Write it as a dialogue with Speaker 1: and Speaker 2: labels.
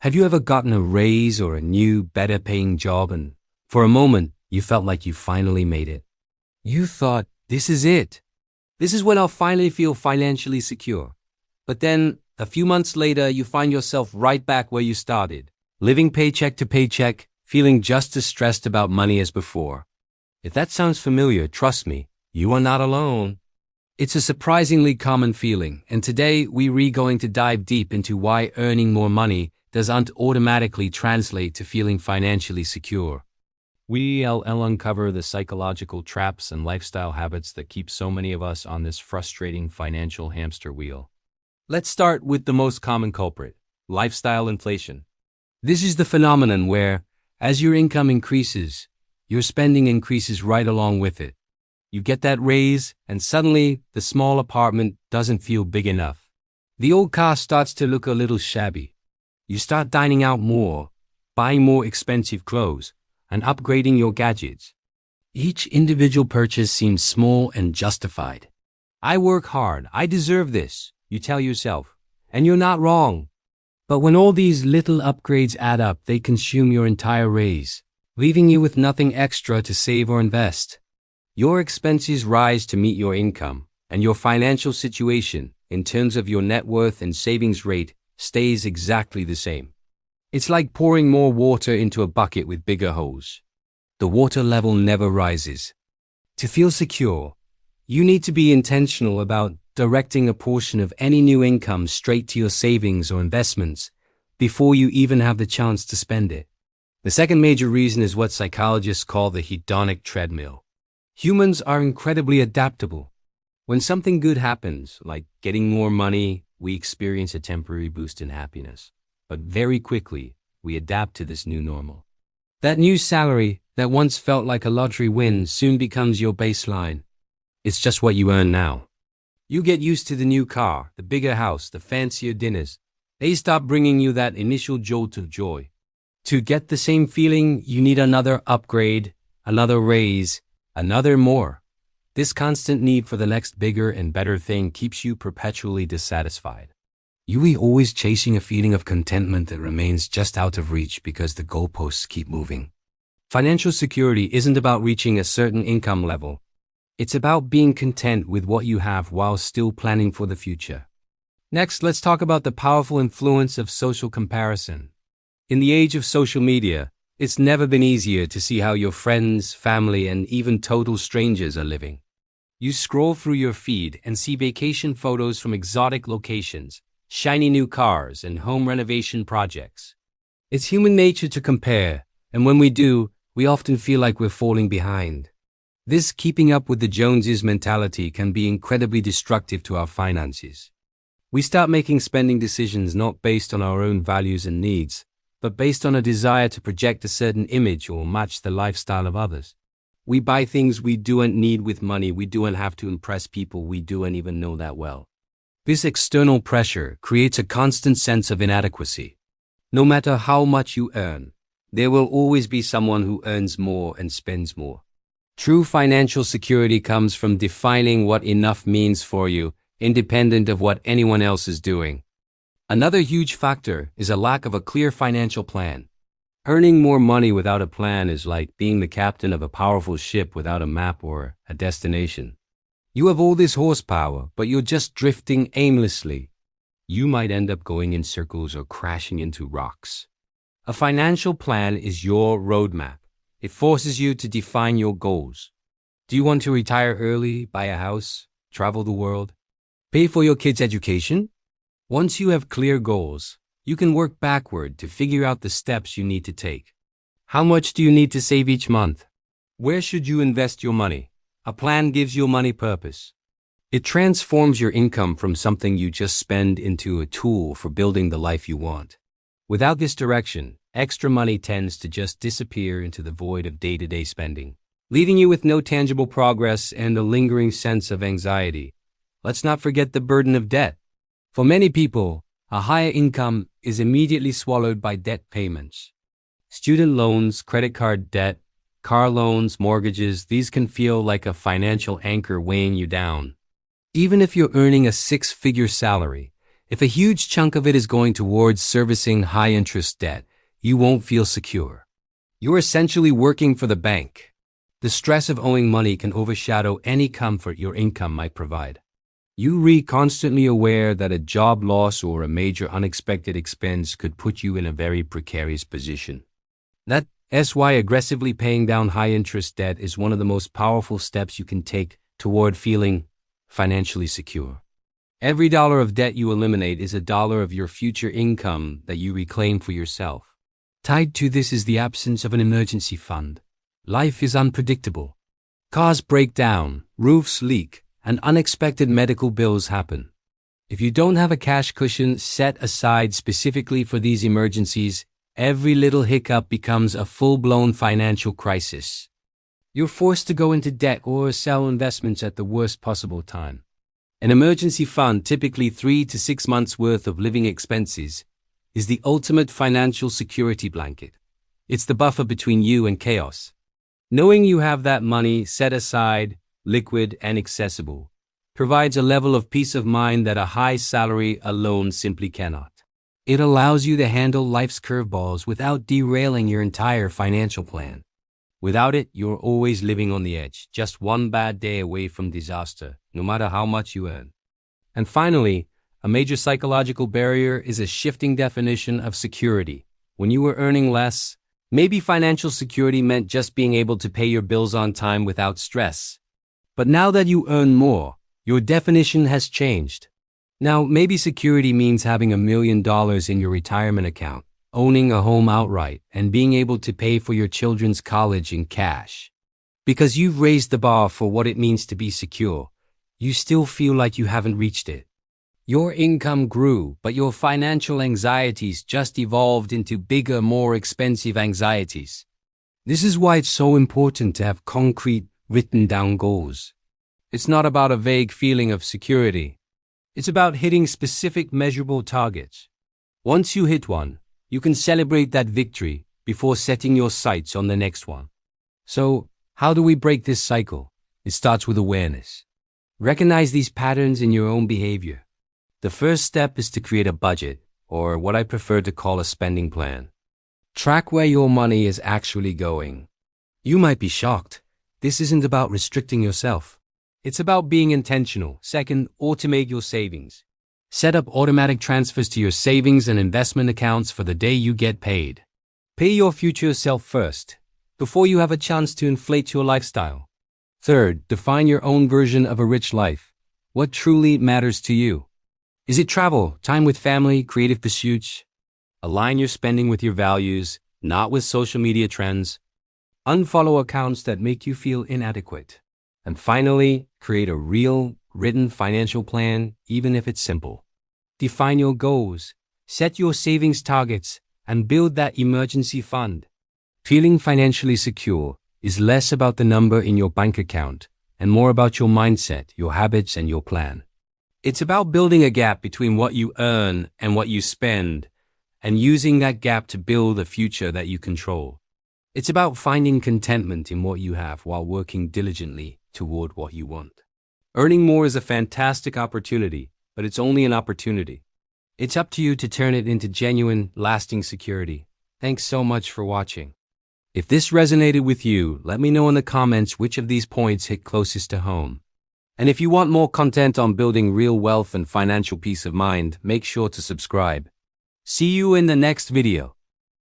Speaker 1: Have you ever gotten a raise or a new, better paying job and for a moment you felt like you finally made it? You thought, this is it. This is when I'll finally feel financially secure. But then, a few months later, you find yourself right back where you started, living paycheck to paycheck, feeling just as stressed about money as before. If that sounds familiar, trust me, you are not alone. It's a surprisingly common feeling, and today we're going to dive deep into why earning more money doesn't automatically translate to feeling financially secure. We'll uncover the psychological traps and lifestyle habits that keep so many of us on this frustrating financial hamster wheel. Let's start with the most common culprit, lifestyle inflation. This is the phenomenon where, as your income increases, your spending increases right along with it. You get that raise, and suddenly the small apartment doesn't feel big enough. The old car starts to look a little shabby. You start dining out more, buying more expensive clothes, and upgrading your gadgets. Each individual purchase seems small and justified. I work hard, I deserve this, you tell yourself, and you're not wrong. But when all these little upgrades add up, they consume your entire raise, leaving you with nothing extra to save or invest. Your expenses rise to meet your income, and your financial situation, in terms of your net worth and savings rate, stays exactly the same. It's like pouring more water into a bucket with bigger holes. The water level never rises. To feel secure, you need to be intentional about directing a portion of any new income straight to your savings or investments before you even have the chance to spend it. The second major reason is what psychologists call the hedonic treadmill. Humans are incredibly adaptable. When something good happens, like getting more money, we experience a temporary boost in happiness. But very quickly, we adapt to this new normal. That new salary that once felt like a lottery win soon becomes your baseline. It's just what you earn now. You get used to the new car, the bigger house, the fancier dinners. They stop bringing you that initial jolt of joy. To get the same feeling, you need another upgrade, another raise, another more. This constant need for the next bigger and better thing keeps you perpetually dissatisfied. You are always chasing a feeling of contentment that remains just out of reach because the goalposts keep moving. Financial security isn't about reaching a certain income level. It's about being content with what you have while still planning for the future. Next, let's talk about the powerful influence of social comparison. In the age of social media, it's never been easier to see how your friends, family, and even total strangers are living. You scroll through your feed and see vacation photos from exotic locations, shiny new cars, and home renovation projects. It's human nature to compare, and when we do, we often feel like we're falling behind. This keeping up with the Joneses mentality can be incredibly destructive to our finances. We start making spending decisions not based on our own values and needs, but based on a desire to project a certain image or match the lifestyle of others. We buy things we don't need with money we don't have to impress people we don't even know that well. This external pressure creates a constant sense of inadequacy. No matter how much you earn, there will always be someone who earns more and spends more. True financial security comes from defining what enough means for you, independent of what anyone else is doing. Another huge factor is a lack of a clear financial plan. Earning more money without a plan is like being the captain of a powerful ship without a map or a destination. You have all this horsepower, but you're just drifting aimlessly. You might end up going in circles or crashing into rocks. A financial plan is your roadmap. It forces you to define your goals. Do you want to retire early, buy a house, travel the world, pay for your kids' education? Once you have clear goals, you can work backward to figure out the steps you need to take. How much do you need to save each month? Where should you invest your money? A plan gives your money purpose. It transforms your income from something you just spend into a tool for building the life you want. Without this direction, extra money tends to just disappear into the void of day-to-day spending, leaving you with no tangible progress and a lingering sense of anxiety. Let's not forget the burden of debt. For many people, a higher income is immediately swallowed by debt payments. Student loans, credit card debt, car loans, mortgages, these can feel like a financial anchor weighing you down. Even if you're earning a six-figure salary, If a huge chunk of it is going towards servicing high-interest debt, you won't feel secure. You're essentially working for the bank. The stress of owing money can overshadow any comfort your income might provide. You're constantly aware that a job loss or a major unexpected expense could put you in a very precarious position. That's why aggressively paying down high-interest debt is one of the most powerful steps you can take toward feeling financially secure. Every dollar of debt you eliminate is a dollar of your future income that you reclaim for yourself. Tied to this is the absence of an emergency fund. Life is unpredictable. Cars break down, roofs leak, and unexpected medical bills happen. If you don't have a cash cushion set aside specifically for these emergencies, every little hiccup becomes a full-blown financial crisis. You're forced to go into debt or sell investments at the worst possible time. An emergency fund, typically 3 to 6 months' worth of living expenses, is the ultimate financial security blanket. It's the buffer between you and chaos. Knowing you have that money set aside, liquid and accessible, provides a level of peace of mind that a high salary alone simply cannot. It allows you to handle life's curveballs without derailing your entire financial plan. Without it, you're always living on the edge, just one bad day away from disaster, no matter how much you earn. And finally, a major psychological barrier is a shifting definition of security. When you were earning less, maybe financial security meant just being able to pay your bills on time without stress. But now that you earn more, your definition has changed. Now, maybe security means having $1 million in your retirement account, owning a home outright, and being able to pay for your children's college in cash. Because you've raised the bar for what it means to be secure, you still feel like you haven't reached it. Your income grew, but your financial anxieties just evolved into bigger, more expensive anxieties. This is why it's so important to have concrete, written down goals. It's not about a vague feeling of security. It's about hitting specific, measurable targets. Once you hit one, you can celebrate that victory before setting your sights on the next one. So, how do we break this cycle? It starts with awareness. Recognize these patterns in your own behavior. The first step is to create a budget, or what I prefer to call a spending plan. Track where your money is actually going. You might be shocked. This isn't about restricting yourself. It's about being intentional. Second, automate your savings. Set up automatic transfers to your savings and investment accounts for the day you get paid. Pay your future self first, before you have a chance to inflate your lifestyle. Third, define your own version of a rich life. What truly matters to you? Is it travel, time with family, creative pursuits? Align your spending with your values, not with social media trends. Unfollow accounts that make you feel inadequate. And finally, create a real, written financial plan, even if it's simple. Define your goals, set your savings targets, and build that emergency fund. Feeling financially secure is less about the number in your bank account and more about your mindset, your habits, and your plan. It's about building a gap between what you earn and what you spend, and using that gap to build a future that you control. It's about finding contentment in what you have while working diligently toward what you want. Earning more is a fantastic opportunity, but it's only an opportunity. It's up to you to turn it into genuine, lasting security. Thanks so much for watching. If this resonated with you, let me know in the comments which of these points hit closest to home. And if you want more content on building real wealth and financial peace of mind, make sure to subscribe. See you in the next video.